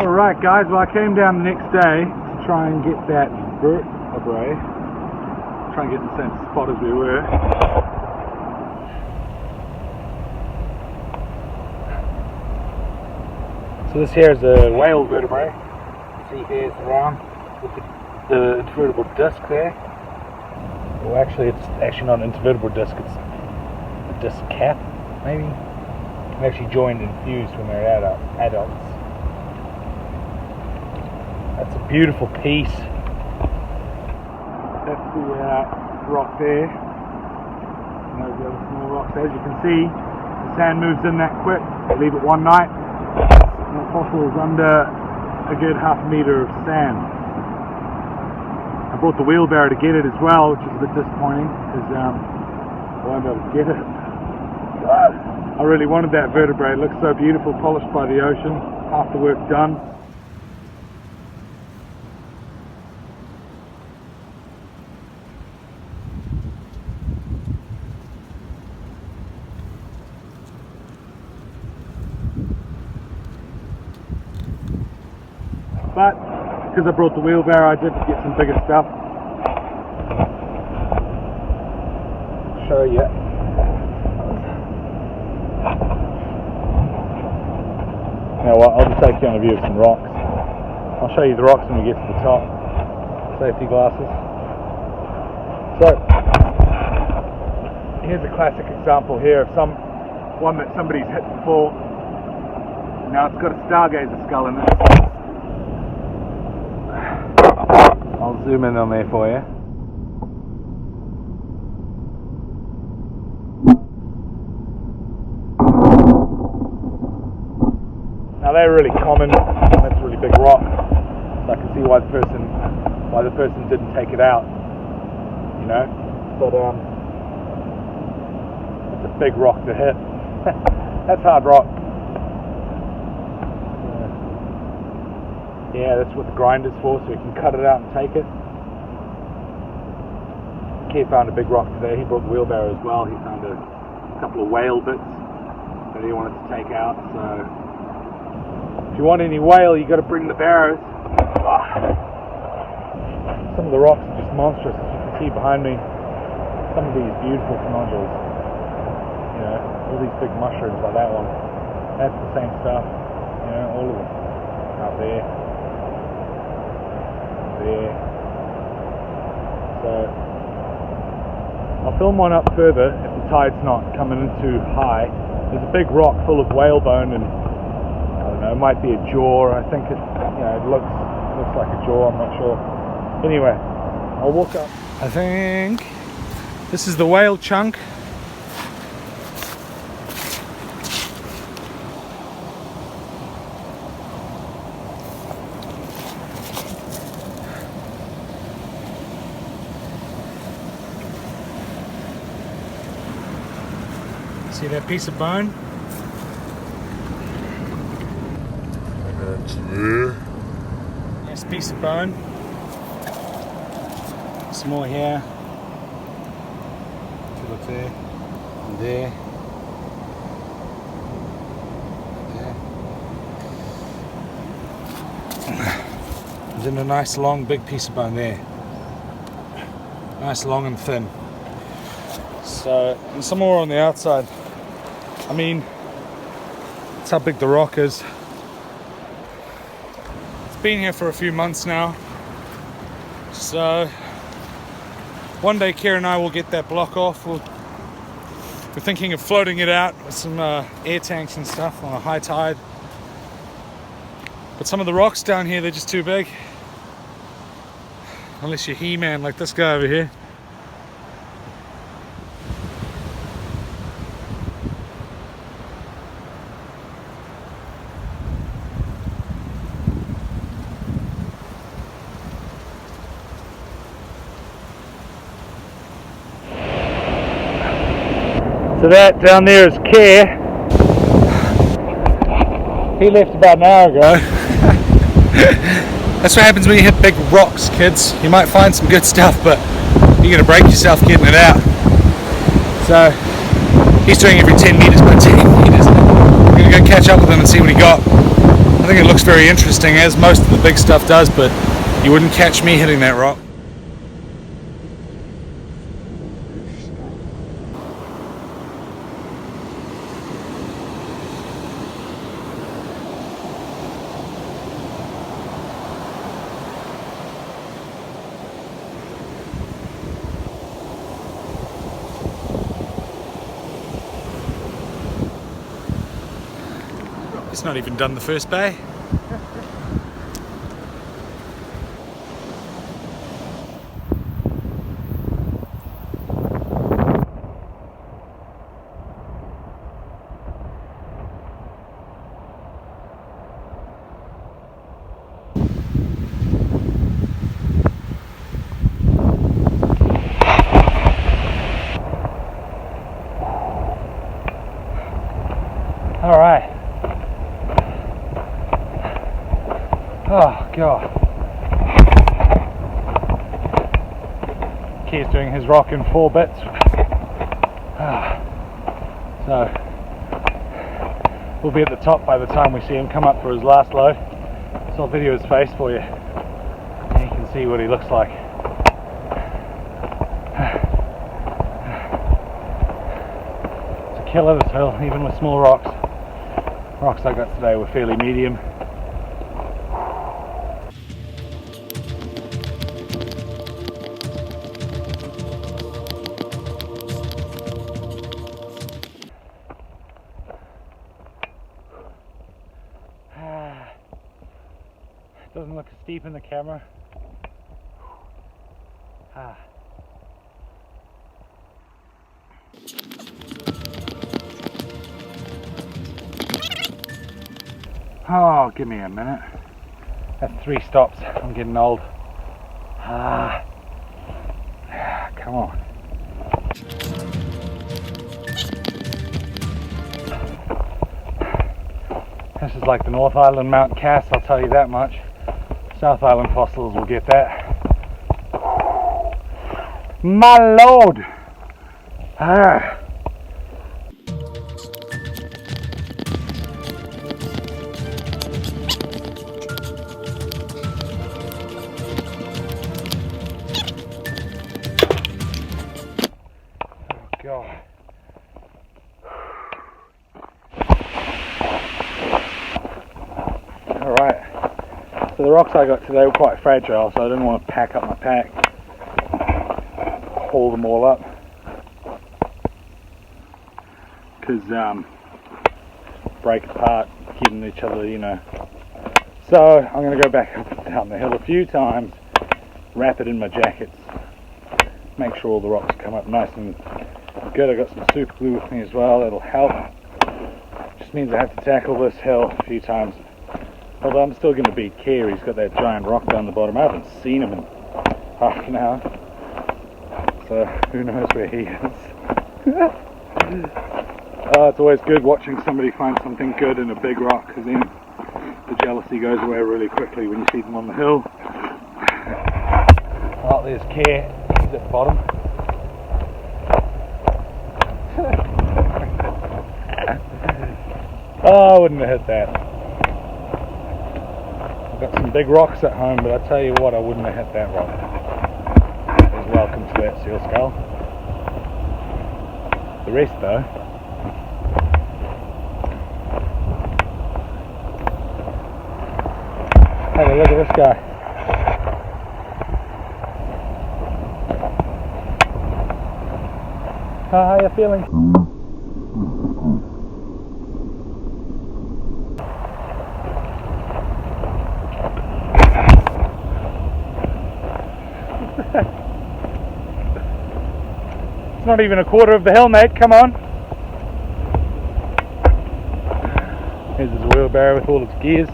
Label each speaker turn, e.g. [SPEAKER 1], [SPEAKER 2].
[SPEAKER 1] Alright guys, well I came down the next day to try and get that vertebrae. Try and get in the same spot as we were. So this here is a whale vertebrae. You see here it's round with the intervertebral disc there. Well actually it's actually not an intervertebral disc, it's a disc cap maybe. They actually joined and fused when they're adults. That's a beautiful piece. That's the rock there. And those are the other small rocks. As you can see, the sand moves in that quick. They leave it one night, and the fossil is under a good half a metre of sand. I brought the wheelbarrow to get it as well, which is a bit disappointing because I won't be able to get it. I really wanted that vertebrae. It looks so beautiful, polished by the ocean. Half the work done. But because I brought the wheelbarrow, I did get some bigger stuff. I'll show you. Now what, I'll just take you on a view of some rocks. I'll show you the rocks when we get to the top. Safety glasses. So, here's a classic example here of one that somebody's hit before. Now it's got a stargazer skull in it. I'll zoom in on there for you. Now they're really common, and that's a really big rock, so I can see why the person didn't take it out, you know. But it's a big rock to hit. That's hard rock. Yeah, that's what the grinder's for, so we can cut it out and take it. Keith found a big rock today. He brought the wheelbarrow as well. He found a couple of whale bits that he wanted to take out. So if you want any whale, you got to bring the barrows. Some of the rocks are just monstrous, as you can see behind me. Some of these beautiful nodules. You know, all these big mushrooms like that one. That's the same stuff. You know, all of them out there. There. So I'll film one up further if the tide's not coming in too high. There's a big rock full of whalebone, and I don't know, it might be a jaw. I think it, you know, it looks like a jaw. I'm not sure. Anyway, I'll walk up. I think this is the whale chunk. See that piece of bone? That's there. Nice piece of bone. Some more here. If you look there, and there, there. There's a nice long big piece of bone there. Nice long and thin. So, and some more on the outside. I mean, that's how big the rock is. It's been here for a few months now. So, one day Kira and I will get that block off. We're thinking of floating it out with some air tanks and stuff on a high tide. But some of the rocks down here, they're just too big. Unless you're He-Man like this guy over here. So that down there is Care. He left about an hour ago. That's what happens when you hit big rocks, kids. You might find some good stuff, but you're going to break yourself getting it out. So he's doing every 10 meters by 10 meters. We're going to go catch up with him and see what he got. I think it looks very interesting, as most of the big stuff does, but you wouldn't catch me hitting that rock. It's not even done the first bay. All right. Oh God. Keith's doing his rock in 4 bits. So we'll be at the top by the time we see him come up for his last load. So I'll video his face for you, and you can see what he looks like. It's a killer, this hill, even with small rocks. Rocks I got today were fairly medium. Doesn't look as steep in the camera. Oh, give me a minute. That's 3 stops. I'm getting old. Come on. This is like the North Island Mount Cass, I'll tell you that much. South Island fossils will get that. My lord! Oh God. Alright. So the rocks I got today were quite fragile, so I didn't want to pack up my pack, haul them all up, because break apart, hitting each other, you know. So I'm going to go back up and down the hill a few times, wrap it in my jackets, make sure all the rocks come up nice and good. I got some super glue with me as well, that'll help. Just means I have to tackle this hill a few times. Although I'm still going to beat Keir, he's got that giant rock down the bottom. I haven't seen him in half an hour, so who knows where he is. It's always good watching somebody find something good in a big rock, because then the jealousy goes away really quickly when you see them on the hill. Oh, there's Keir, he's at the bottom. Oh, I wouldn't have hit that. Got some big rocks at home, but I tell you what, I wouldn't have hit that rock. He's welcome to that seal skull. The rest though. Have a look at this guy. How are you feeling? It's not even a quarter of the hill, mate, come on. Here's his wheelbarrow with all its gears.